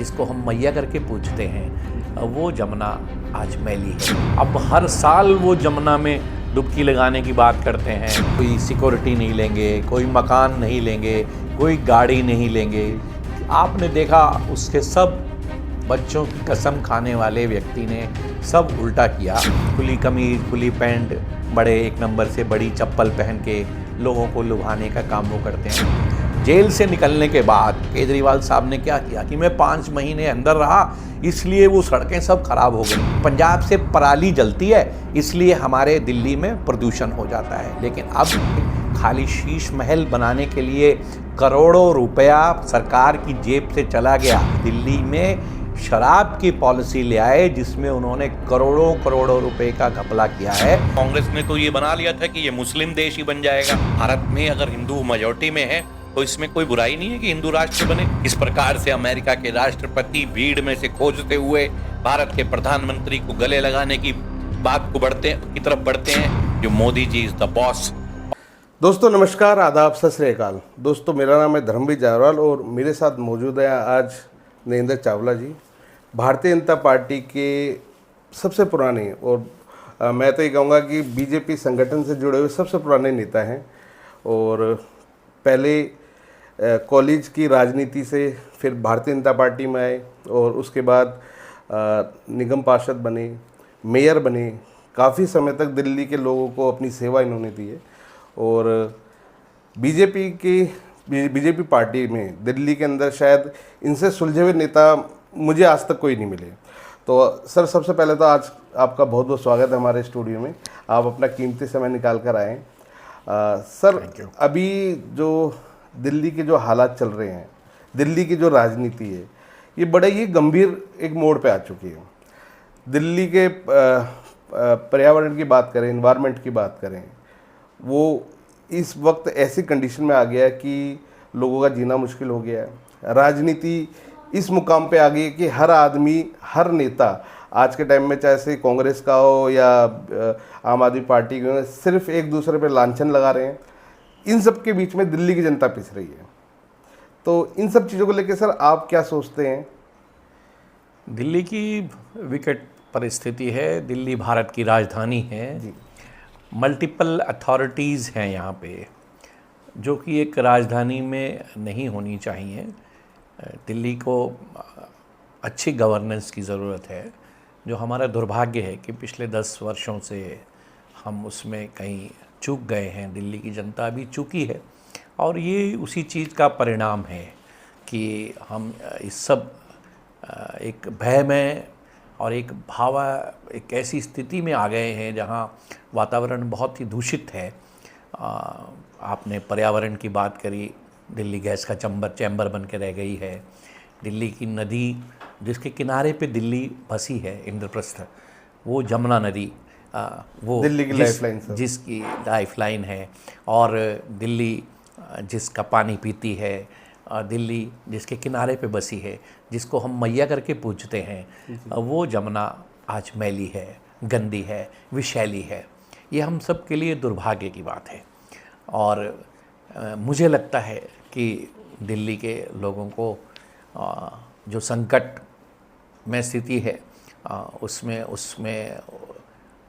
जिसको हम मैया करके पूछते हैं, वो जमुना आज मैली है। अब हर साल वो जमुना में डुबकी लगाने की बात करते हैं। कोई सिक्योरिटी नहीं लेंगे, कोई मकान नहीं लेंगे, कोई गाड़ी नहीं लेंगे। आपने देखा उसके सब बच्चों की कसम खाने वाले व्यक्ति ने सब उल्टा किया। खुली कमीज, खुली पैंट, बड़े एक नंबर से बड़ी चप्पल पहन के लोगों को लुभाने का काम वो करते हैं। जेल से निकलने के बाद केजरीवाल साहब ने क्या किया कि मैं 5 महीने अंदर रहा, इसलिए वो सड़कें सब खराब हो गई। पंजाब से पराली जलती है, इसलिए हमारे दिल्ली में प्रदूषण हो जाता है। लेकिन अब खाली शीश महल बनाने के लिए करोड़ों रुपया सरकार की जेब से चला गया। दिल्ली में शराब की पॉलिसी ले आए, जिसमें उन्होंने करोड़ों करोड़ों रुपए का घपला किया है। कांग्रेस ने तो ये बना लिया था कि ये मुस्लिम देश ही बन जाएगा। भारत में अगर हिंदू मेजॉरिटी में है तो इसमें कोई बुराई नहीं है कि हिंदू राष्ट्र बने। इस प्रकार से अमेरिका के राष्ट्रपति भीड़ में से खोजते हुए भारत के प्रधानमंत्री को गले लगाने की बात को की तरफ बढ़ते हैं, जो Modi ji is the boss. दोस्तों नमस्कार, आदाब, सत श्री अकाल। दोस्तों मेरा नाम है धर्मवीर जायसवाल और मेरे साथ मौजूद है आज नरेंद्र चावला जी, भारतीय जनता पार्टी के सबसे पुराने और मैं तो ये कहूँगा कि बीजेपी संगठन से जुड़े हुए सबसे पुराने नेता हैं। और पहले कॉलेज की राजनीति से फिर भारतीय जनता पार्टी में आए और उसके बाद निगम पार्षद बने, मेयर बने। काफ़ी समय तक दिल्ली के लोगों को अपनी सेवा इन्होंने दी है। और बीजेपी पार्टी में दिल्ली के अंदर शायद इनसे सुलझे हुए नेता मुझे आज तक कोई नहीं मिले। तो सर, सबसे पहले तो आज आपका बहुत बहुत स्वागत है हमारे स्टूडियो में। आप अपना कीमती समय निकाल कर आए। सर, अभी जो दिल्ली के जो हालात चल रहे हैं, दिल्ली की जो राजनीति है, ये बड़े ही गंभीर एक मोड़ पे आ चुकी है। दिल्ली के पर्यावरण की बात करें, इन्वायरमेंट की बात करें, वो इस वक्त ऐसी कंडीशन में आ गया है कि लोगों का जीना मुश्किल हो गया है। राजनीति इस मुकाम पे आ गई है कि हर आदमी, हर नेता आज के टाइम में, चाहे से कांग्रेस का हो या आम आदमी पार्टी का हो, सिर्फ एक दूसरे पे लांछन लगा रहे हैं। इन सब के बीच में दिल्ली की जनता पिस रही है। तो इन सब चीज़ों को लेकर सर आप क्या सोचते हैं? दिल्ली की विकट परिस्थिति है। दिल्ली भारत की राजधानी है जी। मल्टीपल अथॉरिटीज़ हैं यहाँ पे, जो कि एक राजधानी में नहीं होनी चाहिए। दिल्ली को अच्छी गवर्नेंस की ज़रूरत है, जो हमारा दुर्भाग्य है कि पिछले 10 वर्षों से हम उसमें कहीं चूक गए हैं। दिल्ली की जनता भी चूकी है और ये उसी चीज़ का परिणाम है कि हम इस सब एक भय में और एक एक ऐसी स्थिति में आ गए हैं जहाँ वातावरण बहुत ही दूषित है। आपने पर्यावरण की बात करी, दिल्ली गैस का चैम्बर बन के रह गई है। दिल्ली की नदी जिसके किनारे पे दिल्ली बसी है, इंद्रप्रस्थ, वो जमुना नदी, वो दिल्ली की लाइफलाइन, जिसकी लाइफलाइन है। और दिल्ली जिसका पानी पीती है, दिल्ली जिसके किनारे पे बसी है, जिसको हम मैया करके पूछते हैं, वो जमुना आज मैली है, गंदी है, विषैली है। ये हम सब के लिए दुर्भाग्य की बात है। और मुझे लगता है कि दिल्ली के लोगों को जो संकट में स्थिति है,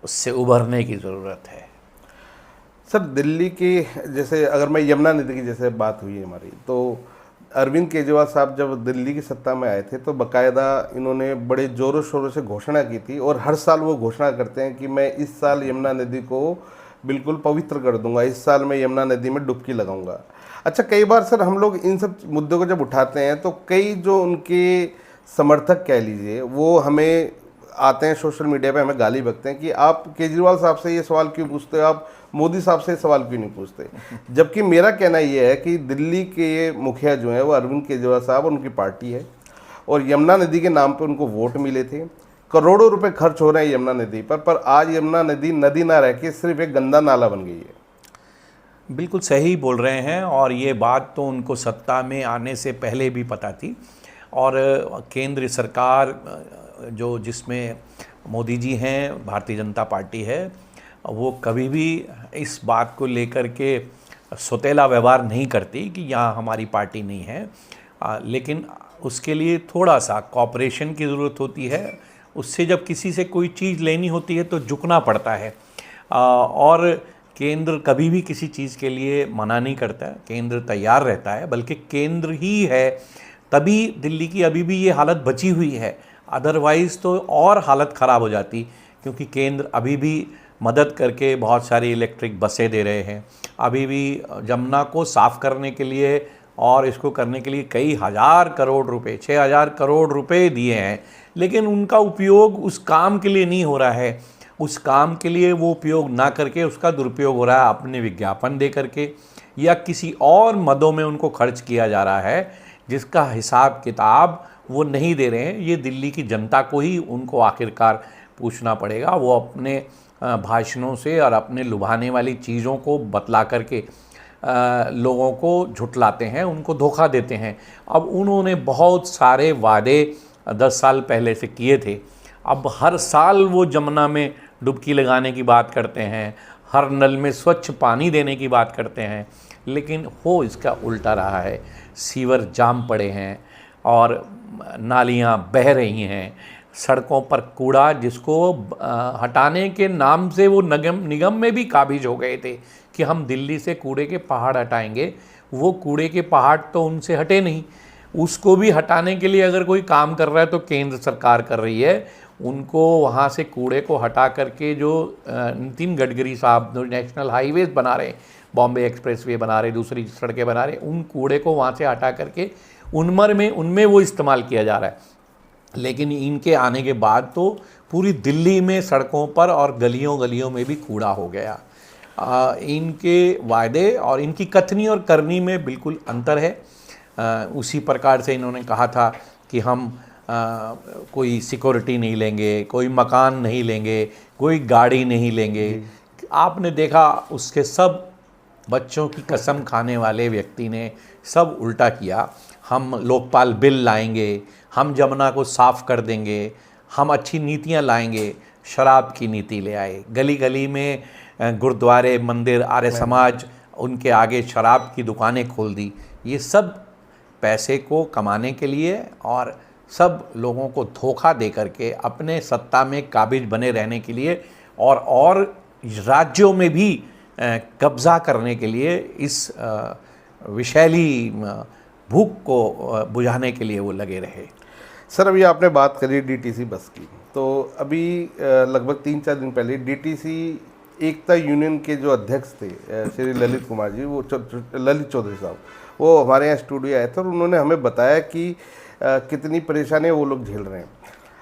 उससे उभरने की ज़रूरत है। सर, दिल्ली की जैसे अगर मैं यमुना नदी की जैसे बात हुई है हमारी, तो अरविंद केजरीवाल साहब जब दिल्ली की सत्ता में आए थे तो बाकायदा इन्होंने बड़े ज़ोरों शोरों से घोषणा की थी। और हर साल वो घोषणा करते हैं कि मैं इस साल यमुना नदी को बिल्कुल पवित्र कर दूंगा, इस साल मैं यमुना नदी में डुबकी लगाऊंगा। अच्छा, कई बार सर हम लोग इन सब मुद्दों को जब उठाते हैं तो कई जो उनके समर्थक कह लीजिए, वो हमें आते हैं सोशल मीडिया पे, हमें गाली बकते हैं कि आप केजरीवाल साहब से ये सवाल क्यों पूछते हो, आप मोदी साहब से सवाल क्यों नहीं पूछते। जबकि मेरा कहना ये है कि दिल्ली के मुखिया जो हैं वो अरविंद केजरीवाल साहब और उनकी पार्टी है, और यमुना नदी के नाम पे उनको वोट मिले थे। करोड़ों रुपए खर्च हो रहे हैं यमुना नदी पर आज यमुना नदी नदी ना रह के सिर्फ एक गंदा नाला बन गई है। बिल्कुल सही बोल रहे हैं, और ये बात तो उनको सत्ता में आने से पहले भी पता थी। और केंद्र सरकार जिसमें मोदी जी हैं, भारतीय जनता पार्टी है, वो कभी भी इस बात को लेकर के सौतेला व्यवहार नहीं करती कि यहाँ हमारी पार्टी नहीं है। लेकिन उसके लिए थोड़ा सा कॉपरेशन की ज़रूरत होती है। उससे जब किसी से कोई चीज़ लेनी होती है तो झुकना पड़ता है। और केंद्र कभी भी किसी चीज़ के लिए मना नहीं करता है, केंद्र तैयार रहता है, बल्कि केंद्र ही है तभी दिल्ली की अभी भी ये हालत बची हुई है। अदरवाइज़ तो और हालत ख़राब हो जाती, क्योंकि केंद्र अभी भी मदद करके बहुत सारी इलेक्ट्रिक बसें दे रहे हैं। अभी भी जमुना को साफ़ करने के लिए और इसको करने के लिए कई हज़ार करोड़ रुपए, 6,000 करोड़ रुपए दिए हैं, लेकिन उनका उपयोग उस काम के लिए नहीं हो रहा है। उस काम के लिए वो उपयोग ना करके उसका दुरुपयोग हो रहा है अपने विज्ञापन दे करके, या किसी और मदों में उनको खर्च किया जा रहा है जिसका हिसाब किताब वो नहीं दे रहे हैं। ये दिल्ली की जनता को ही उनको आखिरकार पूछना पड़ेगा। वो अपने भाषणों से और अपने लुभाने वाली चीज़ों को बतला करके लोगों को झुठलाते हैं, उनको धोखा देते हैं। अब उन्होंने बहुत सारे वादे 10 साल पहले से किए थे। अब हर साल वो जमुना में डुबकी लगाने की बात करते हैं, हर नल में स्वच्छ पानी देने की बात करते हैं, लेकिन हो इसका उल्टा रहा है। सीवर जाम पड़े हैं और नालियाँ बह रही हैं, सड़कों पर कूड़ा जिसको हटाने के नाम से वो निगम में भी काबिज हो गए थे कि हम दिल्ली से कूड़े के पहाड़ हटाएंगे। वो कूड़े के पहाड़ तो उनसे हटे नहीं, उसको भी हटाने के लिए अगर कोई काम कर रहा है तो केंद्र सरकार कर रही है। उनको वहाँ से कूड़े को हटा करके जो नितिन गडकरी साहब जो नेशनल हाईवेज बना रहे, बॉम्बे एक्सप्रेसवे बना रहे, दूसरी सड़कें बना रहे, उन कूड़े को वहाँ से हटा करके उनमें वो इस्तेमाल किया जा रहा है। लेकिन इनके आने के बाद तो पूरी दिल्ली में सड़कों पर और गलियों गलियों में भी कूड़ा हो गया। इनके वायदे और इनकी कथनी और करनी में बिल्कुल अंतर है। उसी प्रकार से इन्होंने कहा था कि हम कोई सिक्योरिटी नहीं लेंगे, कोई मकान नहीं लेंगे, कोई गाड़ी नहीं लेंगे। आपने देखा उसके सब बच्चों की कसम खाने वाले व्यक्ति ने सब उल्टा किया। हम लोकपाल बिल लाएंगे, हम जमुना को साफ़ कर देंगे, हम अच्छी नीतियां लाएंगे। शराब की नीति ले आए, गली गली में गुरुद्वारे, मंदिर, आर्य समाज, उनके आगे शराब की दुकानें खोल दी। ये सब पैसे को कमाने के लिए और सब लोगों को धोखा दे करके अपने सत्ता में काबिज बने रहने के लिए और राज्यों में भी कब्ज़ा करने के लिए, इस विषैली भूख को बुझाने के लिए वो लगे रहे। सर, अभी आपने बात करी डीटीसी बस की, तो अभी लगभग 3-4 दिन पहले डीटीसी एकता यूनियन के जो अध्यक्ष थे श्री ललित कुमार जी, वो ललित चौधरी साहब, वो हमारे यहाँ स्टूडियो आए थे और उन्होंने हमें बताया कि कितनी परेशानियाँ वो लोग झेल रहे हैं।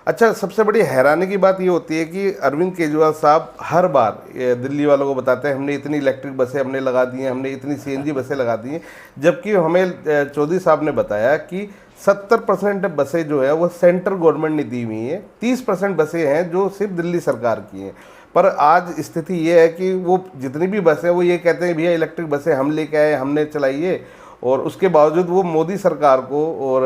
अच्छा, सबसे बड़ी हैरानी की बात ये होती है कि अरविंद केजरीवाल साहब हर बार दिल्ली वालों को बताते हैं हमने इतनी इलेक्ट्रिक बसें हमने लगा दी हैं, हमने इतनी सीएनजी बसें लगा दी हैं, जबकि हमें चौधरी साहब ने बताया कि 70% बसें जो है वो सेंट्रल गवर्नमेंट ने दी हुई हैं, 30% बसें हैं जो सिर्फ दिल्ली सरकार की हैं। पर आज स्थिति ये है कि वो जितनी भी बसें वो ये कहते हैं भैया इलेक्ट्रिक बसें हम लेके आए, हमने चलाई है, और उसके बावजूद वो मोदी सरकार को और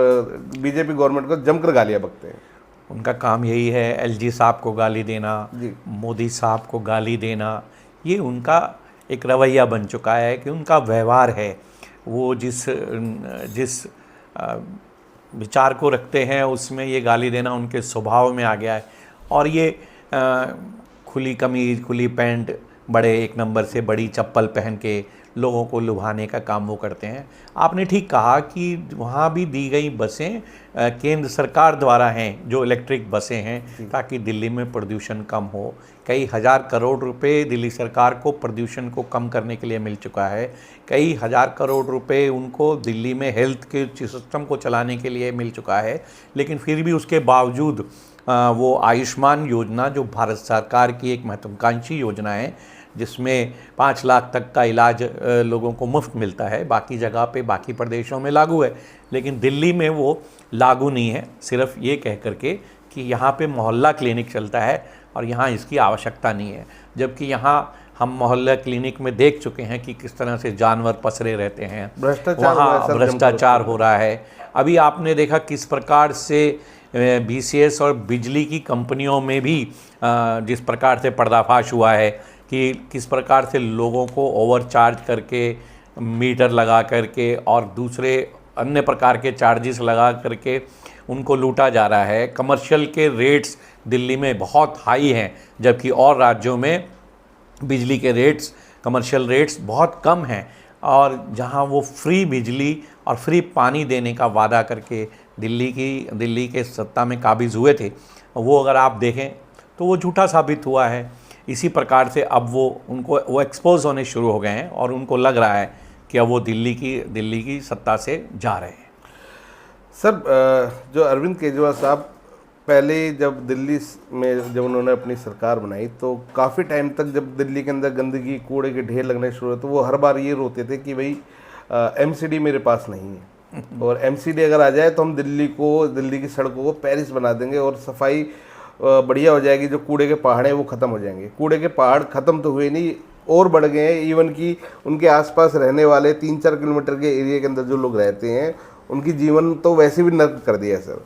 बीजेपी गवर्नमेंट को जमकर गालियाँ बकते हैं। उनका काम यही है, एलजी साहब को गाली देना, मोदी साहब को गाली देना, ये उनका एक रवैया बन चुका है कि उनका व्यवहार है। वो जिस विचार को रखते हैं उसमें ये गाली देना उनके स्वभाव में आ गया है। और ये खुली कमीज, खुली पैंट, बड़े एक नंबर से बड़ी चप्पल पहन के लोगों को लुभाने का काम वो करते हैं। आपने ठीक कहा कि वहाँ भी दी गई बसें केंद्र सरकार द्वारा हैं, जो इलेक्ट्रिक बसें हैं, ताकि दिल्ली में प्रदूषण कम हो। कई हज़ार करोड़ रुपए दिल्ली सरकार को प्रदूषण को कम करने के लिए मिल चुका है। कई हज़ार करोड़ रुपए उनको दिल्ली में हेल्थ के सिस्टम को चलाने के लिए मिल चुका है। लेकिन फिर भी उसके बावजूद वो आयुष्मान योजना, जो भारत सरकार की एक महत्वाकांक्षी योजना है, जिसमें 5 लाख तक का इलाज लोगों को मुफ्त मिलता है, बाकी जगह पे बाकी प्रदेशों में लागू है, लेकिन दिल्ली में वो लागू नहीं है। सिर्फ ये कह करके कि यहाँ पे मोहल्ला क्लिनिक चलता है और यहाँ इसकी आवश्यकता नहीं है, जबकि यहाँ हम मोहल्ला क्लिनिक में देख चुके हैं कि किस तरह से जानवर पसरे रहते हैं, वहाँ भ्रष्टाचार हो रहा है। अभी आपने देखा किस प्रकार से बीसीएस और बिजली की कंपनियों में भी जिस प्रकार से पर्दाफाश हुआ है कि किस प्रकार से लोगों को ओवरचार्ज करके, मीटर लगा करके और दूसरे अन्य प्रकार के चार्जेस लगा करके उनको लूटा जा रहा है। कमर्शियल के रेट्स दिल्ली में बहुत हाई हैं, जबकि और राज्यों में बिजली के रेट्स, कमर्शियल रेट्स बहुत कम हैं। और जहां वो फ्री बिजली और फ्री पानी देने का वादा करके दिल्ली के सत्ता में काबिज़ हुए थे, वो अगर आप देखें तो वो झूठा साबित हुआ है। इसी प्रकार से अब वो एक्सपोज होने शुरू हो गए हैं और उनको लग रहा है कि अब वो दिल्ली की सत्ता से जा रहे हैं। सर, जो अरविंद केजरीवाल साहब पहले जब दिल्ली में जब उन्होंने अपनी सरकार बनाई तो काफ़ी टाइम तक जब दिल्ली के अंदर गंदगी कूड़े के ढेर लगने शुरू हुए तो वो हर बार ये रोते थे कि भाई एमसीडी मेरे पास नहीं है, और एमसीडी अगर आ जाए तो हम दिल्ली की सड़कों को पेरिस बना देंगे और सफाई बढ़िया हो जाएगी, जो कूड़े के पहाड़ हैं वो ख़त्म हो जाएंगे। कूड़े के पहाड़ ख़त्म तो हुए नहीं, और बढ़ गए हैं। इवन कि उनके आसपास रहने वाले 3-4 किलोमीटर के एरिया के अंदर जो लोग रहते हैं उनकी जीवन तो वैसे भी नर्क कर दिया है सर।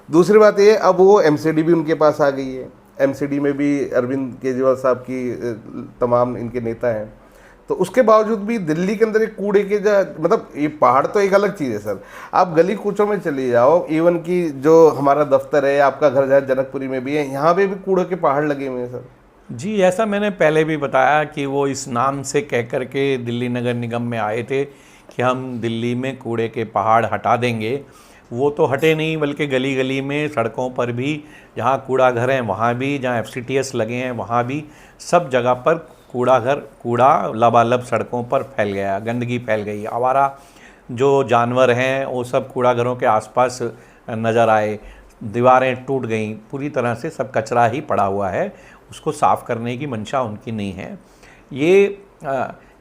दूसरी बात ये, अब वो एमसीडी भी उनके पास आ गई है। एमसीडी में भी अरविंद केजरीवाल साहब की तमाम इनके नेता हैं, तो उसके बावजूद भी दिल्ली के अंदर एक कूड़े के मतलब ये पहाड़ तो एक अलग चीज़ है सर। आप गली कूचों में चले जाओ, इवन कि जो हमारा दफ्तर है, आपका घर जहाँ जनकपुरी में भी है, यहाँ पे भी कूड़े के पहाड़ लगे हुए हैं सर। जी, ऐसा मैंने पहले भी बताया कि वो इस नाम से कह कर के दिल्ली नगर निगम में आए थे कि हम दिल्ली में कूड़े के पहाड़ हटा देंगे। वो तो हटे नहीं, बल्कि गली गली में, सड़कों पर भी, जहाँ कूड़ा घर हैं वहाँ भी, जहाँ एफसीटीएस लगे हैं वहाँ भी, सब जगह पर कूड़ा लबालब सड़कों पर फैल गया, गंदगी फैल गई। आवारा जो जानवर हैं वो सब कूड़ा घरों के आसपास नज़र आए, दीवारें टूट गईं, पूरी तरह से सब कचरा ही पड़ा हुआ है। उसको साफ़ करने की मंशा उनकी नहीं है।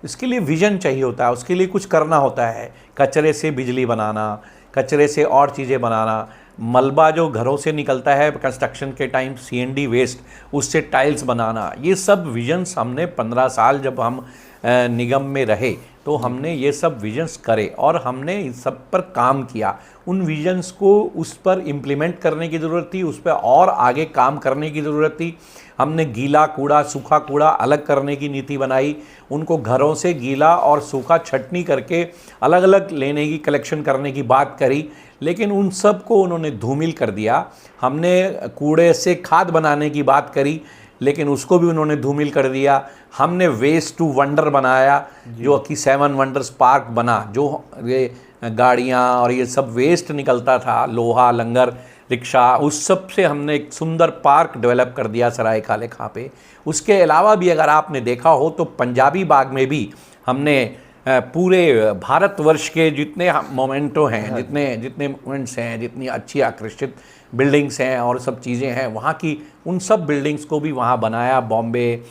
इसके लिए विज़न चाहिए होता है, उसके लिए कुछ करना होता है। कचरे से बिजली बनाना, कचरे से और चीज़ें बनाना, मलबा जो घरों से निकलता है कंस्ट्रक्शन के टाइम, सीएनडी वेस्ट, उससे टाइल्स बनाना, ये सब विजन्स हमने 15 साल जब हम निगम में रहे तो हमने ये सब विजन्स करे और हमने इस सब पर काम किया। उन विजन्स को उस पर इम्प्लीमेंट करने की ज़रूरत थी, उस पर और आगे काम करने की ज़रूरत थी। हमने गीला कूड़ा, सूखा कूड़ा अलग करने की नीति बनाई, उनको घरों से गीला और सूखा छटनी करके अलग अलग लेने की, कलेक्शन करने की बात करी, लेकिन उन सब को उन्होंने धूमिल कर दिया। हमने कूड़े से खाद बनाने की बात करी, लेकिन उसको भी उन्होंने धूमिल कर दिया। हमने वेस्ट टू वंडर बनाया, जो कि 7 वंडर्स पार्क बना, जो ये गाड़ियाँ और ये सब वेस्ट निकलता था, लोहा, लंगर, रिक्शा, उस सब से हमने एक सुंदर पार्क डेवलप कर दिया सराय काले खां पे। उसके अलावा भी अगर आपने देखा हो तो पंजाबी बाग में भी हमने पूरे भारतवर्ष के जितने मोमेंटो हैं, जितने मोमेंट्स हैं, जितनी अच्छी आकर्षित बिल्डिंग्स हैं और सब चीज़ें हैं वहाँ की, उन सब बिल्डिंग्स को भी वहाँ बनाया। बॉम्बे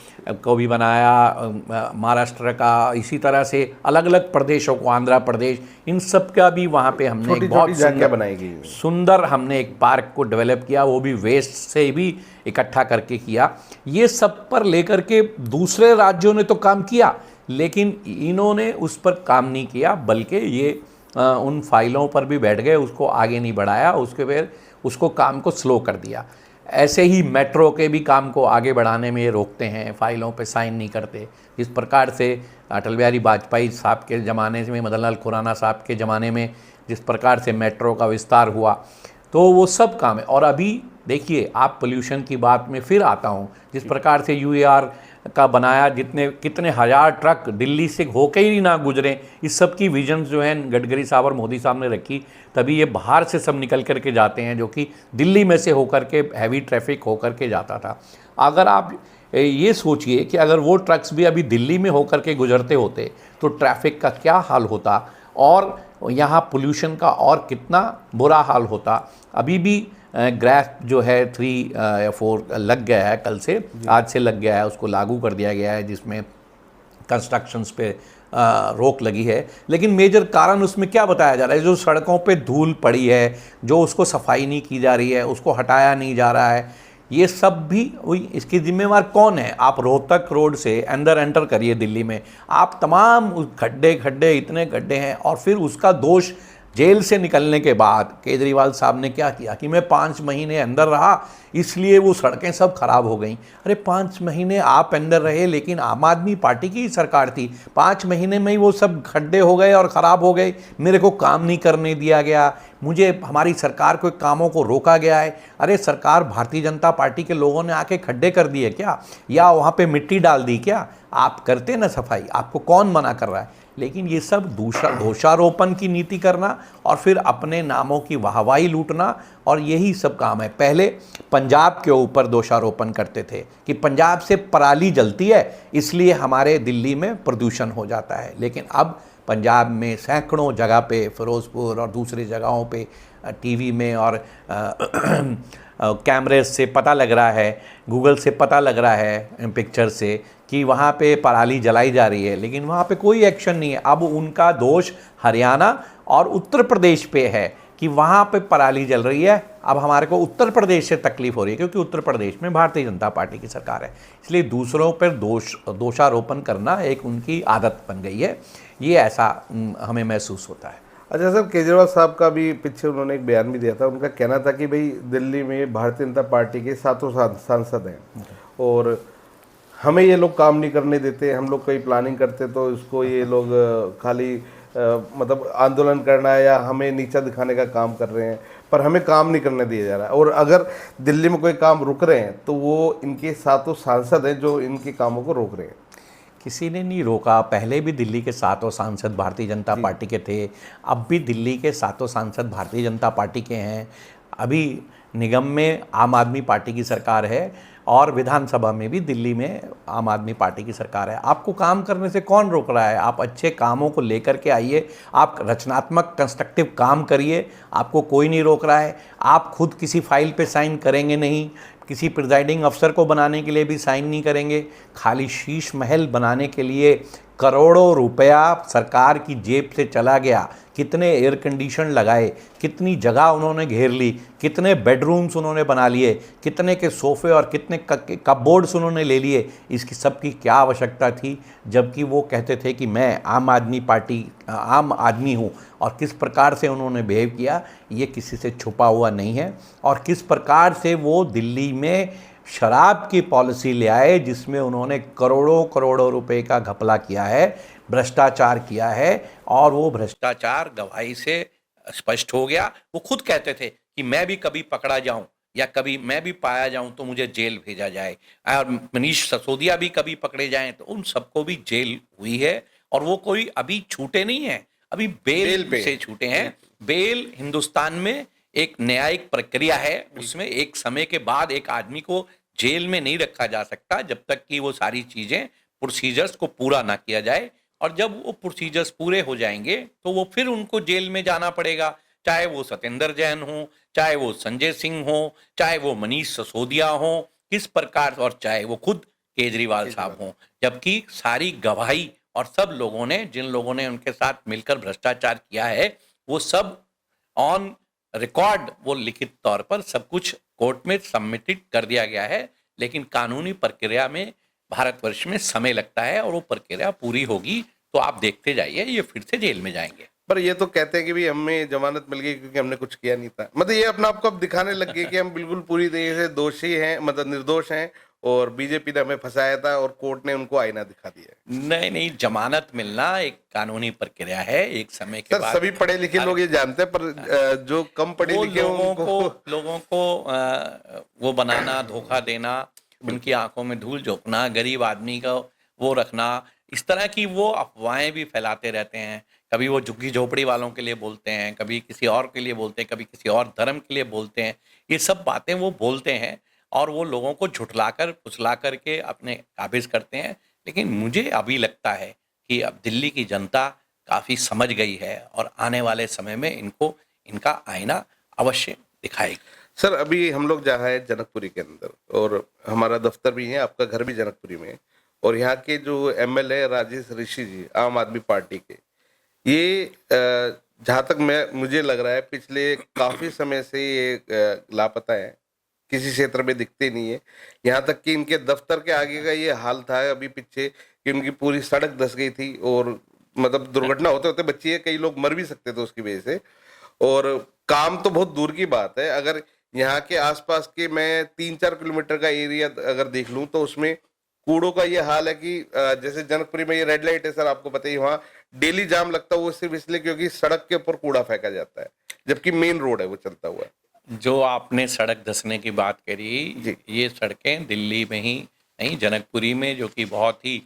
को भी बनाया, महाराष्ट्र का, इसी तरह से अलग अलग प्रदेशों को, आंध्र प्रदेश, इन सब का भी वहाँ पे हमने एक बहुत सुंदर हमने एक पार्क को डेवलप किया, वो भी वेस्ट से भी इकट्ठा करके किया। ये सब पर लेकर के दूसरे राज्यों ने तो काम किया, लेकिन इन्होंने उस पर काम नहीं किया, बल्कि ये उन फाइलों पर भी बैठ गए, उसको आगे नहीं बढ़ाया, उसके फिर उसको काम को स्लो कर दिया। ऐसे ही मेट्रो के भी काम को आगे बढ़ाने में ये रोकते हैं, फाइलों पे साइन नहीं करते। इस प्रकार से अटल बिहारी वाजपेयी साहब के ज़माने में, मदन लाल खुराना साहब के ज़माने में जिस प्रकार से मेट्रो का विस्तार हुआ, तो वो सब काम है। और अभी देखिए, आप पोल्यूशन की बात में फिर आता हूँ, जिस प्रकार से यूएआर का बनाया, कितने हज़ार ट्रक दिल्ली से होके ही ना गुजरें, इस सब की विजन जो है गडकरी साहब और मोदी साहब ने रखी, तभी ये बाहर से सब निकल कर के जाते हैं, जो कि दिल्ली में से होकर के हैवी ट्रैफिक होकर के जाता था। अगर आप ये सोचिए कि अगर वो ट्रक्स भी अभी दिल्ली में होकर के गुजरते होते तो ट्रैफिक का क्या हाल होता और यहाँ पोल्यूशन का और कितना बुरा हाल होता। अभी भी ग्रैफ जो है 3 या 4 लग गया है, कल से, आज से लग गया है, उसको लागू कर दिया गया है, जिसमें कंस्ट्रक्शंस पे रोक लगी है। लेकिन मेजर कारण उसमें क्या बताया जा रहा है, जो सड़कों पे धूल पड़ी है, जो उसको सफाई नहीं की जा रही है, उसको हटाया नहीं जा रहा है, ये सब भी इसकी जिम्मेवार कौन है। आप रोहतक रोड से अंदर एंटर करिए दिल्ली में, आप तमाम खड्डे इतने गड्ढे हैं, और फिर उसका दोष जेल से निकलने के बाद केजरीवाल साहब ने क्या किया कि मैं 5 महीने अंदर रहा इसलिए वो सड़कें सब खराब हो गई। अरे 5 महीने आप अंदर रहे लेकिन आम आदमी पार्टी की ही सरकार थी, 5 महीने में ही वो सब खड्डे हो गए और ख़राब हो गए। मेरे को काम नहीं करने दिया गया, मुझे हमारी सरकार के कामों को रोका गया है। अरे सरकार भारतीय जनता पार्टी के लोगों ने आके खड्डे कर दिए क्या, या वहाँ पे मिट्टी डाल दी क्या? आप करते ना सफाई, आपको कौन मना कर रहा है? लेकिन ये सब दोषारोपण की नीति करना और फिर अपने नामों की वाहवाही लूटना, और यही सब काम है। पहले पंजाब के ऊपर दोषारोपण करते थे कि पंजाब से पराली जलती है इसलिए हमारे दिल्ली में प्रदूषण हो जाता है, लेकिन अब पंजाब में सैकड़ों जगह पे, फिरोजपुर और दूसरी जगहों पे टीवी में और कैमरे से पता लग रहा है, गूगल से पता लग रहा है, पिक्चर से, कि वहाँ पे पराली जलाई जा रही है, लेकिन वहाँ पे कोई एक्शन नहीं है। अब उनका दोष हरियाणा और उत्तर प्रदेश पे है कि वहाँ पे पराली जल रही है। अब हमारे को उत्तर प्रदेश से तकलीफ हो रही है क्योंकि उत्तर प्रदेश में भारतीय जनता पार्टी की सरकार है, इसलिए दूसरों पर दोषारोपण करना एक उनकी आदत बन गई है। ये ऐसा हमें महसूस होता है। अच्छा सर, केजरीवाल साहब का भी पीछे उन्होंने एक बयान भी दिया था। उनका कहना था कि भाई दिल्ली में भारतीय जनता पार्टी के 7 सांसद हैं और हमें ये लोग काम नहीं करने देते, हम लोग कोई प्लानिंग करते तो इसको ये लोग खाली मतलब आंदोलन करना है या हमें नीचा दिखाने का काम कर रहे हैं, पर हमें काम नहीं करने दिया जा रहा है। और अगर दिल्ली में कोई काम रुक रहे हैं तो वो इनके 7 सांसद हैं जो इनके कामों को रोक रहे हैं। किसी ने नहीं रोका। पहले भी दिल्ली के 7 सांसद भारतीय जनता पार्टी के थे, अब भी दिल्ली के 7 सांसद भारतीय जनता पार्टी के हैं। अभी निगम में आम आदमी पार्टी की सरकार है और विधानसभा में भी दिल्ली में आम आदमी पार्टी की सरकार है। आपको काम करने से कौन रोक रहा है? आप अच्छे कामों को लेकर के आइए, आप रचनात्मक कंस्ट्रक्टिव काम करिए, आपको कोई नहीं रोक रहा है। आप खुद किसी फाइल पे साइन करेंगे नहीं, किसी प्रिजाइडिंग अफसर को बनाने के लिए भी साइन नहीं करेंगे। खाली शीश महल बनाने के लिए करोड़ों रुपया सरकार की जेब से चला गया। कितने एयर कंडीशन लगाए, कितनी जगह उन्होंने घेर ली, कितने बेडरूम्स उन्होंने बना लिए, कितने के सोफ़े और कितने कपबोर्ड्स उन्होंने ले लिए। इसकी सब की क्या आवश्यकता थी, जबकि वो कहते थे कि मैं आम आदमी हूँ। और किस प्रकार से उन्होंने बिहेव किया ये किसी से छुपा हुआ नहीं है। और किस प्रकार से वो दिल्ली में शराब की पॉलिसी ले आए जिसमें उन्होंने करोड़ों करोड़ों रुपए का घपला किया है, भ्रष्टाचार किया है, और वो भ्रष्टाचार गवाही से स्पष्ट हो गया। वो खुद कहते थे कि मैं भी कभी पकड़ा जाऊं या कभी मैं भी पाया जाऊं तो मुझे जेल भेजा जाए, और मनीष सिसोदिया भी कभी पकड़े जाएं तो उन सबको भी जेल हुई है। और वो कोई अभी छूटे नहीं हैं, अभी बेल से छूटे हैं। बेल हिंदुस्तान में एक न्यायिक प्रक्रिया है, उसमें एक समय के बाद एक आदमी को जेल में नहीं रखा जा सकता जब तक कि वो सारी चीजें, प्रोसीजर्स को पूरा ना किया जाए। और जब वो प्रोसीजर्स पूरे हो जाएंगे तो वो फिर उनको जेल में जाना पड़ेगा, चाहे वो सत्येंद्र जैन हो, चाहे वो संजय सिंह हो, चाहे वो मनीष सिसोदिया हो, किस प्रकार, और चाहे वो खुद केजरीवाल साहब हो। जबकि सारी गवाही और सब लोगों ने, जिन लोगों ने उनके साथ मिलकर भ्रष्टाचार किया है, वो सब ऑन रिकॉर्ड, वो लिखित तौर पर सब कुछ कोर्ट में सबमिटेड कर दिया गया है। लेकिन कानूनी प्रक्रिया में भारतवर्ष में समय लगता है और वो प्रक्रिया पूरी होगी तो आप देखते जाइए ये फिर से जेल में जाएंगे। पर ये तो कहते हैं कि भी हमें जमानत मिल गई क्योंकि हमने कुछ किया नहीं था। मतलब ये अपना आपको अब दिखाने लग गए कि हम बिल्कुल पूरी तरीके से दोषी हैं, मतलब निर्दोष हैं, और बीजेपी ने हमें फंसाया था और कोर्ट ने उनको आईना दिखा दिया। नहीं नहीं, जमानत मिलना एक कानूनी प्रक्रिया है, एक समय के बाद। सभी पढ़े लिखे लोग ये जानते हैं, पर जो कम पढ़े लिखे लोगों को वो बनाना, धोखा देना, उनकी आंखों में धूल झोंकना, गरीब आदमी का वो रखना, इस तरह की वो अफवाहें भी फैलाते रहते हैं। कभी वो झुग्गी झोपड़ी वालों के लिए बोलते हैं, कभी किसी और के लिए बोलते हैं, कभी किसी और धर्म के लिए बोलते हैं। ये सब बातें वो बोलते हैं और वो लोगों को झुठलाकर फुसला करके अपने काबिज करते हैं। लेकिन मुझे अभी लगता है कि अब दिल्ली की जनता काफ़ी समझ गई है और आने वाले समय में इनको इनका आईना अवश्य दिखाएगी। सर, अभी हम लोग जहाँ है जनकपुरी के अंदर, और हमारा दफ्तर भी है, आपका घर भी जनकपुरी में है, और यहाँ के जो एमएलए राजेश ऋषि जी आम आदमी पार्टी के, ये जहाँ तक मुझे लग रहा है पिछले काफ़ी समय से ये लापता है, किसी क्षेत्र में दिखते नहीं है। यहाँ तक कि इनके दफ्तर के आगे का ये हाल था अभी पीछे कि उनकी पूरी सड़क धंस गई थी और मतलब दुर्घटना होते होते बच्ची है, कई लोग मर भी सकते थे उसकी वजह से। और काम तो बहुत दूर की बात है, अगर यहाँ के आसपास के मैं 3-4 किलोमीटर का एरिया अगर देख लूं तो उसमें कूड़ों का ये हाल है कि जैसे जनकपुरी में ये रेड लाइट है सर, आपको पता ही, वहाँ डेली जाम लगता है, वो सिर्फ इसलिए क्योंकि सड़क के ऊपर कूड़ा फेंका जाता है, जबकि मेन रोड है वो चलता हुआ है। जो आपने सड़क धंसने की बात करी, जी। ये सड़कें दिल्ली में ही नहीं, जनकपुरी में, जो कि बहुत ही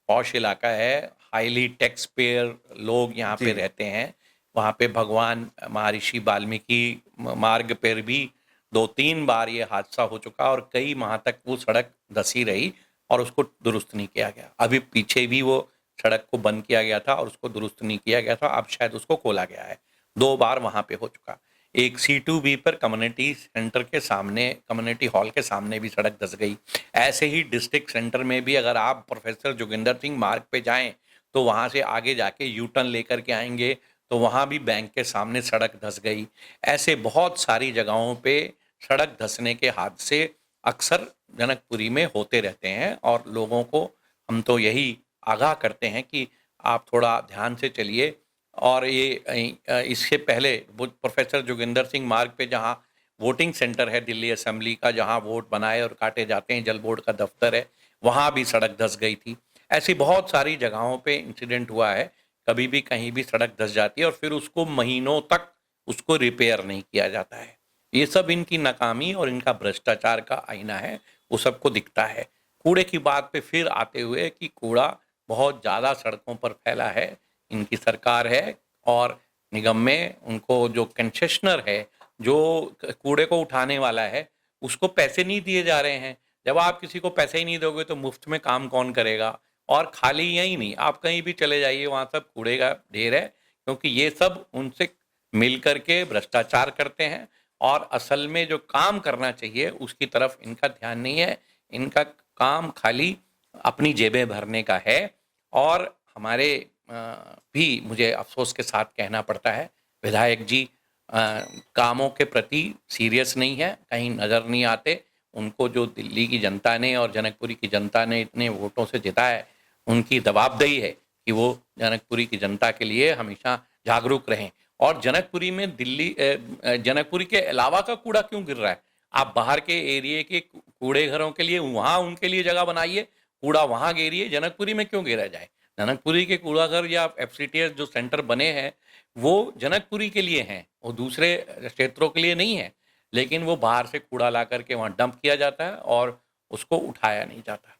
पॉश इलाका है, हाईली टैक्स पेयर लोग यहाँ पे जी। रहते हैं, वहाँ पे भगवान महर्षि वाल्मीकि मार्ग पर भी 2-3 बार ये हादसा हो चुका और कई माह तक वो सड़क धसी रही और उसको दुरुस्त नहीं किया गया। अभी पीछे भी वो सड़क को बंद किया गया था और उसको दुरुस्त नहीं किया गया था, अब शायद उसको खोला गया है। 2 बार वहाँ पे हो चुका। एक C2B पर कम्युनिटी सेंटर के सामने, कम्युनिटी हॉल के सामने भी सड़क धंस गई। ऐसे ही डिस्ट्रिक्ट सेंटर में भी अगर आप प्रोफेसर जोगिंदर सिंह मार्ग पे जाएं तो वहाँ से आगे जाके यू टर्न लेकर के आएंगे तो वहाँ भी बैंक के सामने सड़क धंस गई। ऐसे बहुत सारी जगहों पे सड़क धंसने के हादसे अक्सर जनकपुरी में होते रहते हैं और लोगों को हम तो यही आगाह करते हैं कि आप थोड़ा ध्यान से चलिए। और ये इससे पहले वो प्रोफेसर जोगिंदर सिंह मार्ग पे जहाँ वोटिंग सेंटर है दिल्ली असेंबली का, जहाँ वोट बनाए और काटे जाते हैं, जल बोर्ड का दफ्तर है, वहाँ भी सड़क धंस गई थी। ऐसी बहुत सारी जगहों पे इंसिडेंट हुआ है, कभी भी कहीं भी सड़क धंस जाती है और फिर उसको महीनों तक उसको रिपेयर नहीं किया जाता है। ये सब इनकी नाकामी और इनका भ्रष्टाचार का आईना है, वो सबको दिखता है। कूड़े की बात पे फिर आते हुए कि कूड़ा बहुत ज़्यादा सड़कों पर फैला है, इनकी सरकार है और निगम में उनको जो कंसेशनर है, जो कूड़े को उठाने वाला है, उसको पैसे नहीं दिए जा रहे हैं। जब आप किसी को पैसे ही नहीं दोगे तो मुफ्त में काम कौन करेगा? और खाली यही नहीं, आप कहीं भी चले जाइए वहाँ सब कूड़े का ढेर है, क्योंकि ये सब उनसे मिल करके भ्रष्टाचार करते हैं और असल में जो काम करना चाहिए उसकी तरफ इनका ध्यान नहीं है। इनका काम खाली अपनी जेबें भरने का है। और हमारे भी मुझे अफसोस के साथ कहना पड़ता है, विधायक जी कामों के प्रति सीरियस नहीं है, कहीं नज़र नहीं आते। उनको जो दिल्ली की जनता ने और जनकपुरी की जनता ने इतने वोटों से जिताया है, उनकी जवाबदेही है कि वो जनकपुरी की जनता के लिए हमेशा जागरूक रहें। और जनकपुरी में जनकपुरी के अलावा का कूड़ा क्यों गिर रहा है? आप बाहर के एरिए के कूड़े घरों के लिए वहाँ उनके लिए जगह बनाइए, कूड़ा वहाँ गिरिए, जनकपुरी में क्यों गिरा जाए? जनकपुरी के कूड़ाघर या एफसीटीएस जो सेंटर बने हैं वो जनकपुरी के लिए हैं, वो दूसरे क्षेत्रों के लिए नहीं है। लेकिन वो बाहर से कूड़ा ला करके वहाँ डंप किया जाता है और उसको उठाया नहीं जाता।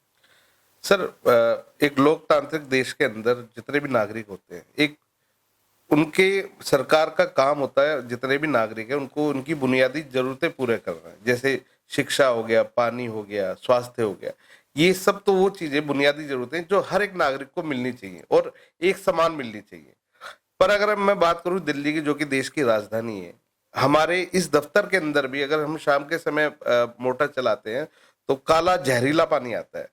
सर, एक लोकतांत्रिक देश के अंदर जितने भी नागरिक होते हैं, एक उनके सरकार का काम होता है, जितने भी नागरिक हैं उनको उनकी बुनियादी जरूरतें पूरे करना है। जैसे शिक्षा हो गया, पानी हो गया, स्वास्थ्य हो गया, ये सब तो वो चीजें बुनियादी जरूरतें जो हर एक नागरिक को मिलनी चाहिए और एक समान मिलनी चाहिए। पर अगर मैं बात करूं दिल्ली की, जो कि देश की राजधानी है, हमारे इस दफ्तर के अंदर भी अगर हम शाम के समय मोटर चलाते हैं तो काला जहरीला पानी आता है।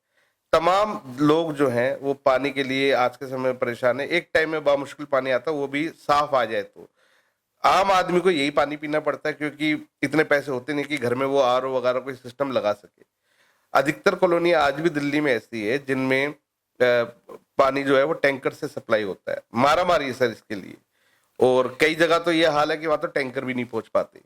तमाम लोग जो हैं वो पानी के लिए आज के समय में परेशान है। एक टाइम में बामुश्किल पानी आता है, वो भी साफ आ जाए तो आम आदमी को यही पानी पीना पड़ता है, क्योंकि इतने पैसे होते नहीं कि घर में वो आरओ वगैरह कोई सिस्टम लगा सके। अधिकतर कॉलोनियां आज भी दिल्ली में ऐसी है जिनमें पानी जो है वो टैंकर से सप्लाई होता है। मारा मारी है सर इसके लिए, और कई जगह तो ये हाल है कि वहां तो टैंकर भी नहीं पहुंच पाते।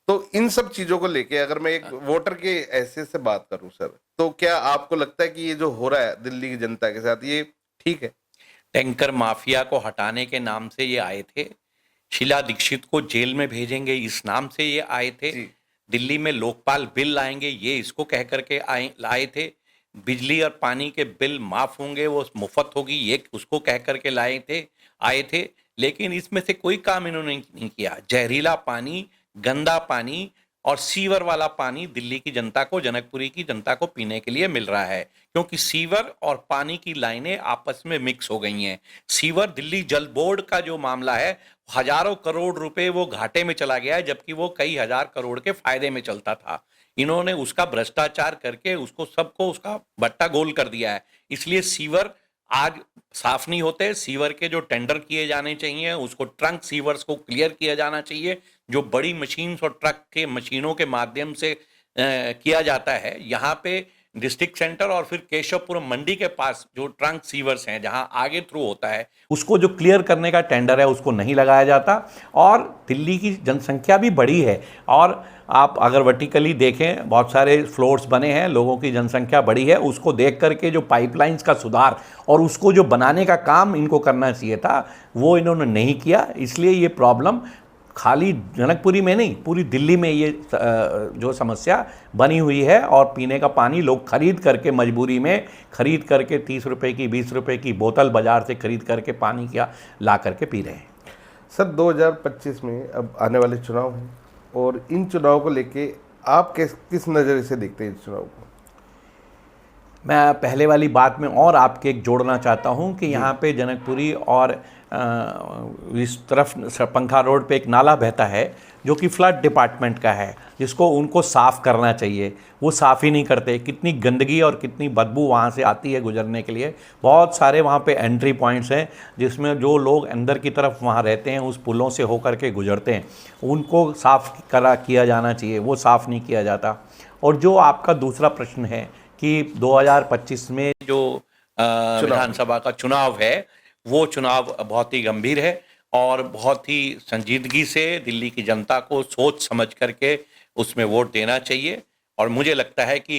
तो इन सब चीजों को लेके अगर मैं एक वोटर के ऐसे से बात करूं सर, तो क्या आपको लगता है कि ये जो हो रहा है दिल्ली की जनता के साथ, ये ठीक है? टैंकर माफिया को हटाने के नाम से ये आए थे, शीला दीक्षित को जेल में भेजेंगे इस नाम से ये आए थे, जी। दिल्ली में लोकपाल बिल लाएंगे ये इसको कह करके लाए थे, बिजली और पानी के बिल माफ होंगे, वो मुफ्त होगी ये उसको कह करके आए थे। लेकिन इसमें से कोई काम इन्होंने नहीं किया। जहरीला पानी, गंदा पानी और सीवर वाला पानी दिल्ली की जनता को, जनकपुरी की जनता को पीने के लिए मिल रहा है, क्योंकि सीवर और पानी की लाइनें आपस में मिक्स हो गई हैं। सीवर, दिल्ली जल बोर्ड का जो मामला है, हजारों करोड़ रुपए वो घाटे में चला गया है, जबकि वो कई हजार करोड़ के फायदे में चलता था। इन्होंने उसका भ्रष्टाचार करके उसको सबको उसका बट्टा गोल कर दिया है। इसलिए सीवर आज साफ नहीं होते। सीवर के जो टेंडर किए जाने चाहिए, उसको ट्रंक सीवर्स को क्लियर किया जाना चाहिए, जो बड़ी मशीन और ट्रक के मशीनों के माध्यम से किया जाता है। यहाँ पे डिस्ट्रिक्ट सेंटर और फिर केशवपुरम मंडी के पास जो ट्रंक सीवर्स हैं जहां आगे थ्रू होता है, उसको जो क्लियर करने का टेंडर है उसको नहीं लगाया जाता। और दिल्ली की जनसंख्या भी बड़ी है, और आप अगर वर्टिकली देखें बहुत सारे फ्लोर्स बने हैं, लोगों की जनसंख्या बड़ी है, उसको देख करके जो पाइपलाइंस का सुधार और उसको जो बनाने का काम इनको करना चाहिए था वो इन्होंने नहीं किया। इसलिए ये प्रॉब्लम खाली जनकपुरी में नहीं, पूरी दिल्ली में ये जो समस्या बनी हुई है। और पीने का पानी लोग खरीद करके, मजबूरी में खरीद करके 30 रुपए की 20 रुपए की बोतल बाज़ार से खरीद करके पानी क्या ला करके पी रहे हैं। सर 2025 में अब आने वाले चुनाव हैं, और इन चुनाव को लेके आप किस नज़रिए से देखते हैं इस चुनाव को? मैं पहले वाली बात में और आपके एक जोड़ना चाहता हूं कि यहाँ पे जनकपुरी और इस तरफ पंखा रोड पे एक नाला बहता है जो कि फ्लड डिपार्टमेंट का है, जिसको उनको साफ़ करना चाहिए। वो साफ़ ही नहीं करते। कितनी गंदगी और कितनी बदबू वहाँ से आती है गुजरने के लिए। बहुत सारे वहाँ पे एंट्री पॉइंट्स हैं जिसमें जो लोग अंदर की तरफ वहाँ रहते हैं उस पुलों से होकर के गुजरते हैं, उनको साफ़ किया जाना चाहिए, वो साफ़ नहीं किया जाता। और जो आपका दूसरा प्रश्न है कि 2025 में जो विधानसभा का चुनाव है वो चुनाव बहुत ही गंभीर है और बहुत ही संजीदगी से दिल्ली की जनता को सोच समझ करके उसमें वोट देना चाहिए। और मुझे लगता है कि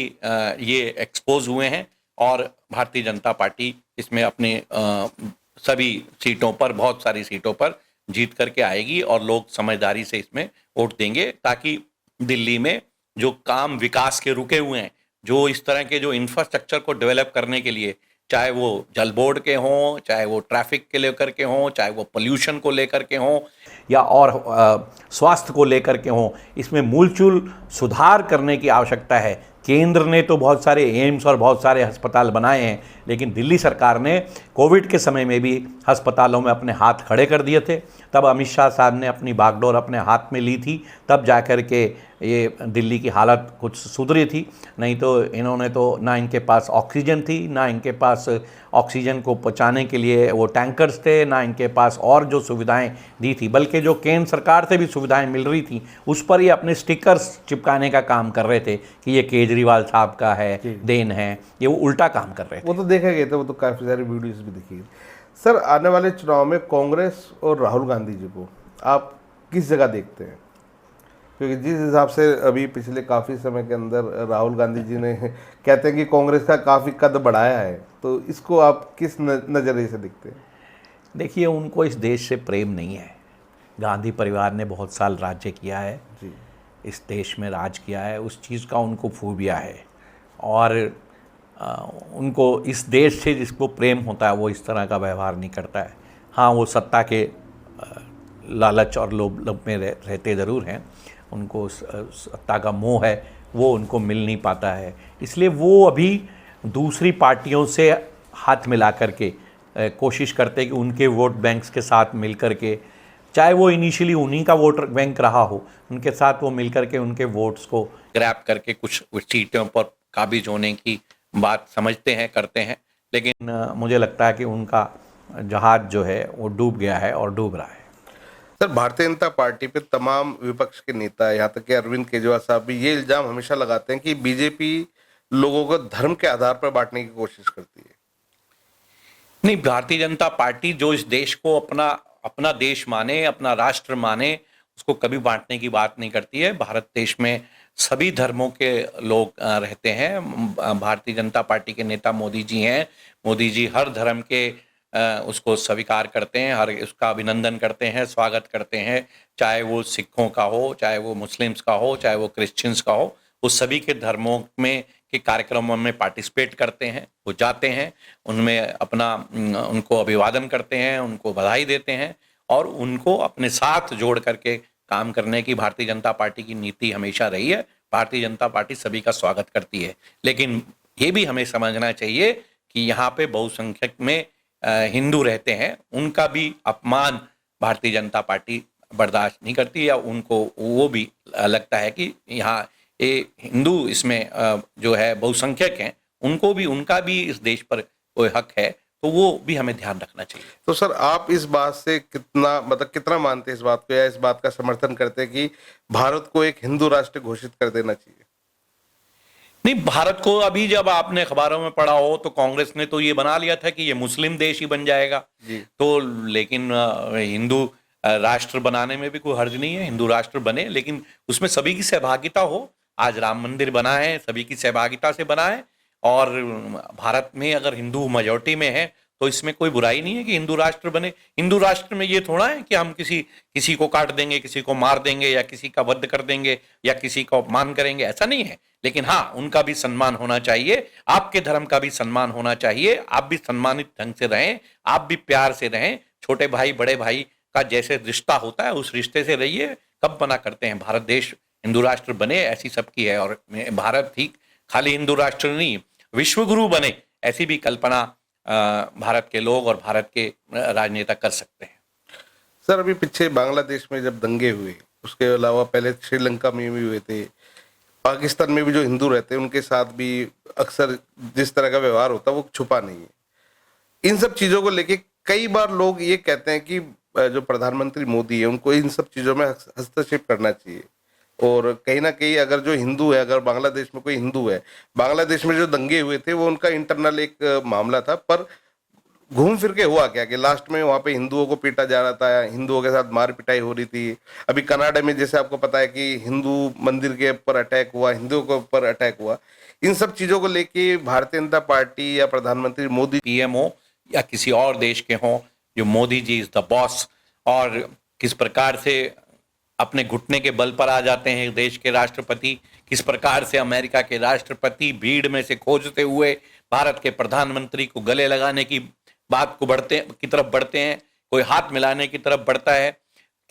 ये एक्सपोज हुए हैं और भारतीय जनता पार्टी इसमें अपने सभी सीटों पर, बहुत सारी सीटों पर जीत करके आएगी और लोग समझदारी से इसमें वोट देंगे, ताकि दिल्ली में जो काम विकास के रुके हुए हैं, जो इस तरह के जो इंफ्रास्ट्रक्चर को डेवलप करने के लिए, चाहे वो जल बोर्ड के हों, चाहे वो ट्रैफिक के लेकर के हों, चाहे वो पोल्यूशन को लेकर के हों, या और स्वास्थ्य को लेकर के हों, इसमें मूलचूल सुधार करने की आवश्यकता है। केंद्र ने तो बहुत सारे एम्स और बहुत सारे अस्पताल बनाए हैं, लेकिन दिल्ली सरकार ने कोविड के समय में भी अस्पतालों में अपने हाथ खड़े कर दिए थे। तब अमित शाह साहब ने अपनी बागडोर अपने हाथ में ली थी, तब जाकर के ये दिल्ली की हालत कुछ सुधरी थी। नहीं तो इन्होंने तो ना इनके पास ऑक्सीजन थी, ना इनके पास ऑक्सीजन को पहुंचाने के लिए वो टैंकर्स थे, ना इनके पास और जो सुविधाएं दी थी, बल्कि जो केंद्र सरकार से भी सुविधाएं मिल रही थी उस पर ये अपने स्टिकर्स चिपकाने का काम कर रहे थे कि ये केजरीवाल साहब का है, देन है। ये वो उल्टा काम कर रहे थे। वो तो देखा गया था, वो तो काफ़ी सारी वीडियोस भी देखी गई। सर आने वाले चुनाव में कांग्रेस और राहुल गांधी जी को आप किस जगह देखते हैं? क्योंकि जिस हिसाब से अभी पिछले काफ़ी समय के अंदर राहुल गांधी जी ने कहते हैं कि कांग्रेस का काफ़ी कद बढ़ाया है, तो इसको आप किस नज़रिए से देखते हैं? देखिए, उनको इस देश से प्रेम नहीं है। गांधी परिवार ने बहुत साल राज्य किया है जी, इस देश में राज किया है, उस चीज़ का उनको फूबिया है। और उनको इस देश से जिसको प्रेम होता है वो इस तरह का व्यवहार नहीं करता है। हाँ, वो सत्ता के लालच और लोभ में रहते ज़रूर हैं। उनको सत्ता का मोह है, वो उनको मिल नहीं पाता है। इसलिए वो अभी दूसरी पार्टियों से हाथ मिला करके कोशिश करते हैं कि उनके वोट बैंक्स के साथ मिल करके, चाहे वो इनिशियली उन्हीं का वोट बैंक रहा हो, उनके साथ वो मिल करके उनके वोट्स को ग्रैब करके कुछ सीटों पर काबिज होने की बात समझते हैं, करते हैं। लेकिन मुझे लगता है कि उनका जहाज जो है वो डूब गया है और डूब रहा है। सर भारतीय जनता पार्टी पे तमाम विपक्ष के नेता, यहाँ तक कि अरविंद केजरीवाल साहब भी ये इल्जाम हमेशा लगाते हैं कि बीजेपी लोगों को धर्म के आधार पर बांटने की कोशिश करती है। नहीं, भारतीय जनता पार्टी जो इस देश को अपना देश माने, अपना राष्ट्र माने, उसको कभी बांटने की बात नहीं करती है। भारत देश में सभी धर्मों के लोग रहते हैं। भारतीय जनता पार्टी के नेता मोदी जी हैं। मोदी जी हर धर्म के उसको स्वीकार करते हैं, हर उसका अभिनंदन करते हैं, स्वागत करते हैं, चाहे वो सिखों का हो, चाहे वो मुस्लिम्स का हो, चाहे वो क्रिश्चियंस का हो। वो सभी के धर्मों में के कार्यक्रमों में पार्टिसिपेट करते हैं, वो जाते हैं, उनमें अपना उनको अभिवादन करते हैं, उनको बधाई देते हैं और उनको अपने साथ जोड़ करके काम करने की भारतीय जनता पार्टी की नीति हमेशा रही है। भारतीय जनता पार्टी सभी का स्वागत करती है, लेकिन ये भी हमें समझना चाहिए कि यहाँ पे बहुसंख्यक में हिंदू रहते हैं, उनका भी अपमान भारतीय जनता पार्टी बर्दाश्त नहीं करती, या उनको वो भी लगता है कि यहाँ ये हिंदू इसमें जो है बहुसंख्यक हैं, उनका भी इस देश पर कोई हक है, तो वो भी हमें ध्यान रखना चाहिए। तो सर आप इस बात से कितना मानते हैं इस बात को, या इस बात का समर्थन करते हैं कि भारत को एक हिंदू राष्ट्र घोषित कर देना चाहिए? नहीं, भारत को अभी जब आपने अखबारों में पढ़ा हो तो कांग्रेस ने तो ये बना लिया था कि ये मुस्लिम देश ही बन जाएगा। जी। तो लेकिन हिंदू राष्ट्र बनाने में भी कोई हर्ज नहीं है, हिंदू राष्ट्र बने, लेकिन उसमें सभी की सहभागिता हो। आज राम मंदिर बना है, सभी की सहभागिता से बना है। और भारत में अगर हिंदू मेजॉरिटी में है तो इसमें कोई बुराई नहीं है कि हिंदू राष्ट्र बने। हिंदू राष्ट्र में ये थोड़ा है कि हम किसी किसी को काट देंगे, किसी को मार देंगे, या किसी का वध कर देंगे, या किसी का अपमान करेंगे, ऐसा नहीं है। लेकिन हाँ, उनका भी सम्मान होना चाहिए, आपके धर्म का भी सम्मान होना चाहिए, आप भी सम्मानित ढंग से रहें, आप भी प्यार से रहें। छोटे भाई बड़े भाई का जैसे रिश्ता होता है उस रिश्ते से रहिए। कब मना करते हैं भारत देश हिंदू राष्ट्र बने, ऐसी सबकी है। और भारत ही खाली हिंदू राष्ट्र नहीं, विश्व गुरु बने, ऐसी भी कल्पना भारत के लोग और भारत के राजनेता कर सकते हैं। सर, अभी पीछे बांग्लादेश में जब दंगे हुए, उसके अलावा पहले श्रीलंका में भी हुए थे, पाकिस्तान में भी जो हिंदू रहते हैं उनके साथ भी अक्सर जिस तरह का व्यवहार होता है वो छुपा नहीं है। इन सब चीज़ों को लेके कई बार लोग ये कहते हैं कि जो प्रधानमंत्री मोदी है उनको इन सब चीज़ों में हस्तक्षेप करना चाहिए। और कहीं ना कहीं अगर जो हिंदू है, अगर बांग्लादेश में कोई हिंदू है, बांग्लादेश में जो दंगे हुए थे वो उनका इंटरनल एक मामला था, पर घूम फिर के हुआ क्या कि लास्ट में वहां पे हिंदुओं को पीटा जा रहा था, हिंदुओं के साथ मार पिटाई हो रही थी। अभी कनाडा में जैसे आपको पता है कि हिंदू मंदिर के ऊपर अटैक हुआ, हिंदुओं के ऊपर अटैक हुआ। इन सब चीजों को लेके भारतीय जनता पार्टी या प्रधानमंत्री मोदी पीएमओ या किसी और देश के हों, जो Modi ji is the boss, और किस प्रकार से अपने घुटने के बल पर आ जाते हैं देश के राष्ट्रपति, किस प्रकार से अमेरिका के राष्ट्रपति भीड़ में से खोजते हुए भारत के प्रधानमंत्री को गले लगाने की बात को की तरफ बढ़ते हैं, कोई हाथ मिलाने की तरफ बढ़ता है।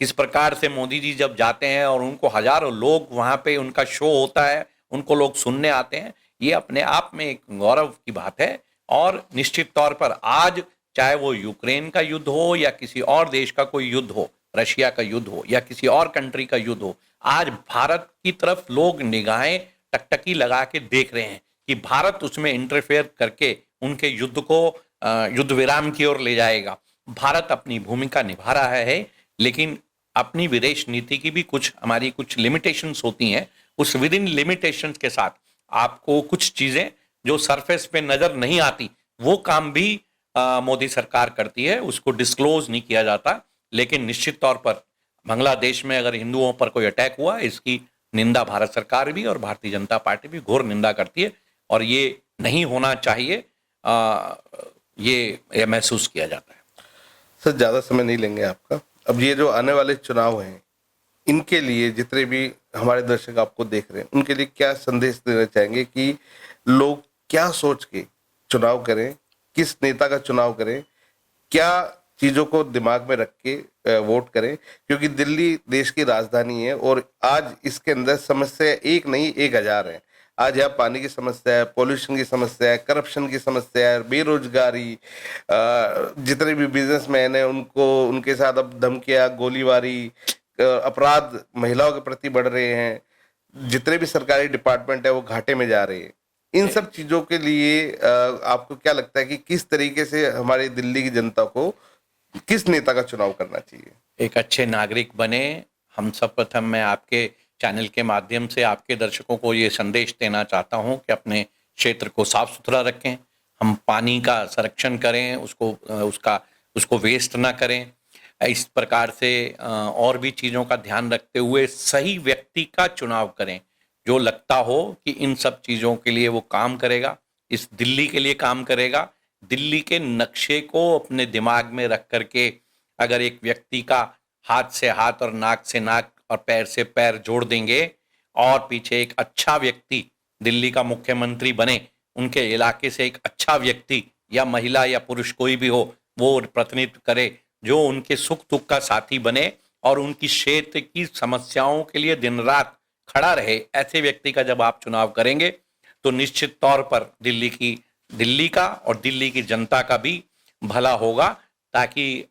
किस प्रकार से मोदी जी जब जाते हैं और उनको हजारों लोग वहां पे उनका शो होता है, उनको लोग सुनने आते हैं, ये अपने आप में एक गौरव की बात है। और निश्चित तौर पर आज चाहे वो यूक्रेन का युद्ध हो या किसी और देश का कोई युद्ध हो, रशिया का युद्ध हो या किसी और कंट्री का युद्ध हो, आज भारत की तरफ लोग निगाहें टकटकी लगा के देख रहे हैं कि भारत उसमें इंटरफेयर करके उनके युद्ध को युद्ध विराम की ओर ले जाएगा। भारत अपनी भूमिका निभा रहा है, लेकिन अपनी विदेश नीति की भी हमारी कुछ लिमिटेशंस होती हैं। उस विद इन लिमिटेशंस के साथ आपको कुछ चीजें जो सरफेस पे नजर नहीं आती वो काम भी मोदी सरकार करती है, उसको डिस्क्लोज नहीं किया जाता। लेकिन निश्चित तौर पर बांग्लादेश में अगर हिंदुओं पर कोई अटैक हुआ, इसकी निंदा भारत सरकार भी और भारतीय जनता पार्टी भी घोर निंदा करती है, और ये नहीं होना चाहिए, ये महसूस किया जाता है। सर, ज़्यादा समय नहीं लेंगे आपका। अब ये जो आने वाले चुनाव हैं, इनके लिए जितने भी हमारे दर्शक आपको देख रहे हैं उनके लिए क्या संदेश देना चाहेंगे कि लोग क्या सोच के चुनाव करें, किस नेता का चुनाव करें, क्या चीज़ों को दिमाग में रख के वोट करें? क्योंकि दिल्ली देश की राजधानी है और आज इसके अंदर समस्या एक नहीं 1000 है। आज यहाँ पानी की समस्या है, पॉल्यूशन की समस्या है, करप्शन की समस्या है, बेरोजगारी, जितने भी बिजनेसमैन हैं उनको उनके साथ अब धमकियाँ, गोलीबारी, अपराध महिलाओं के प्रति बढ़ रहे हैं, जितने भी सरकारी डिपार्टमेंट है वो घाटे में जा रहे हैं। इन सब चीज़ों के लिए आपको क्या लगता है कि किस तरीके से हमारी दिल्ली की जनता को किस नेता का चुनाव करना चाहिए? एक अच्छे नागरिक बने। हम सब प्रथम मैं आपके चैनल के माध्यम से आपके दर्शकों को ये संदेश देना चाहता हूं कि अपने क्षेत्र को साफ सुथरा रखें, हम पानी का संरक्षण करें, उसको वेस्ट ना करें। इस प्रकार से और भी चीज़ों का ध्यान रखते हुए सही व्यक्ति का चुनाव करें, जो लगता हो कि इन सब चीज़ों के लिए वो काम करेगा, इस दिल्ली के लिए काम करेगा। दिल्ली के नक्शे को अपने दिमाग में रख करके अगर एक व्यक्ति का हाथ से हाथ और नाक से नाक और पैर से पैर जोड़ देंगे और पीछे एक अच्छा व्यक्ति दिल्ली का मुख्यमंत्री बने, उनके इलाके से एक अच्छा व्यक्ति या महिला या पुरुष कोई भी हो वो प्रतिनिधित्व करे, जो उनके सुख दुख का साथी बने और उनकी क्षेत्र की समस्याओं के लिए दिन रात खड़ा रहे, ऐसे व्यक्ति का जब आप चुनाव करेंगे तो निश्चित तौर पर दिल्ली का और दिल्ली की जनता का भी भला होगा, ताकि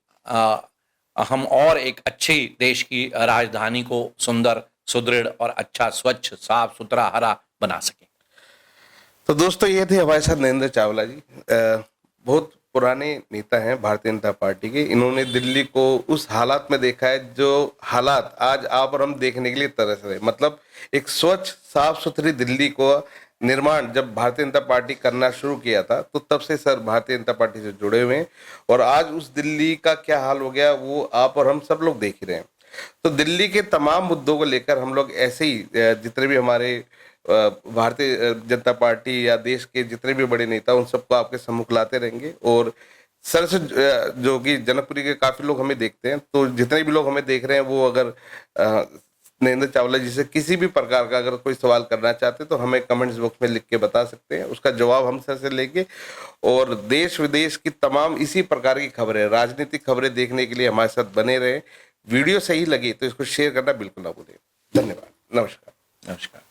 हम और एक अच्छी देश की राजधानी को सुंदर, सुदृढ़ और अच्छा, स्वच्छ, साफ सुथरा, हरा बना सकें। तो दोस्तों, ये थे हमारे साथ नरेंद्र चावला जी। बहुत पुराने नेता हैं भारतीय जनता पार्टी के। इन्होंने दिल्ली को उस हालात में देखा है जो हालात आज आप और हम देखने के लिए तरस रहे। मतलब एक स्वच्छ साफ सुथरी दिल्ली को निर्माण जब भारतीय जनता पार्टी करना शुरू किया था, तो तब से सर भारतीय जनता पार्टी से जुड़े हुए हैं। और आज उस दिल्ली का क्या हाल हो गया वो आप और हम सब लोग देख ही रहे हैं। तो दिल्ली के तमाम मुद्दों को लेकर हम लोग ऐसे ही जितने भी हमारे भारतीय जनता पार्टी या देश के जितने भी बड़े नेता उन सबको आपके सम्मुख लाते रहेंगे। और सर से जो कि जनकपुरी के काफी लोग हमें देखते हैं, तो जितने भी लोग हमें देख रहे हैं वो अगर नरेंद्र चावला जी से किसी भी प्रकार का अगर कोई सवाल करना चाहते हैं तो हमें कमेंट्स बॉक्स में लिख के बता सकते हैं, उसका जवाब हम सर से लेंगे। और देश विदेश की तमाम इसी प्रकार की खबरें, राजनीतिक खबरें देखने के लिए हमारे साथ बने रहे। वीडियो सही लगी तो इसको शेयर करना बिल्कुल ना भूलें। धन्यवाद। नमस्कार। नमस्कार।